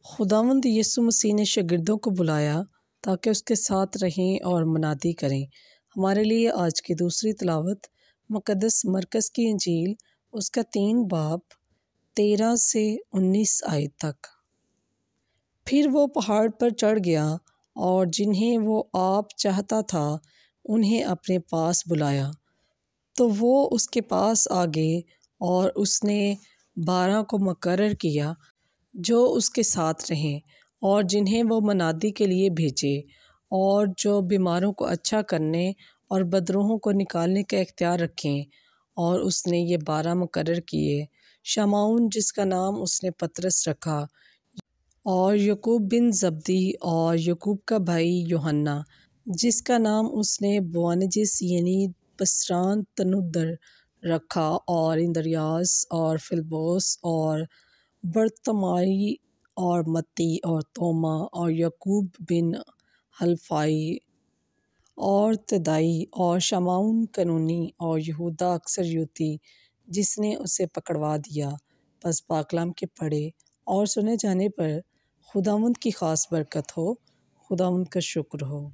خداوند یسوع مسیح نے شاگردوں کو بلایا تاکہ اس کے ساتھ رہیں اور منادی کریں۔ ہمارے لیے آج کی دوسری تلاوت مقدس مرکز کی انجیل اس کا 3 باب 13 سے 19 آیت تک۔ پھر وہ پہاڑ پر چڑھ گیا اور جنہیں وہ آپ چاہتا تھا انہیں اپنے پاس بلایا، تو وہ اس کے پاس آ گئے اور اس نے 12 کو مقرر کیا جو اس کے ساتھ رہیں اور جنہیں وہ منادی کے لیے بھیجے اور جو بیماروں کو اچھا کرنے اور بدروحوں کو نکالنے کا اختیار رکھیں۔ اور اس نے یہ 12 مقرر کیے: شمعون جس کا نام اس نے پطرس رکھا، اور یعقوب بن زبدی اور یعقوب کا بھائی یوحنا جس کا نام اس نے بوانجس یعنی بسران تنودر رکھا، اور اندریاس اور فلبوس اور برتمائی اور متی اور توما اور یعقوب بن حلفائی اور تدائی اور شمعون کنونی اور یہودا اکسریوتی جس نے اسے پکڑوا دیا۔ پس پاکلام کے پڑھے اور سنے جانے پر خداوند کی خاص برکت ہو۔ خداوند کا شکر ہو۔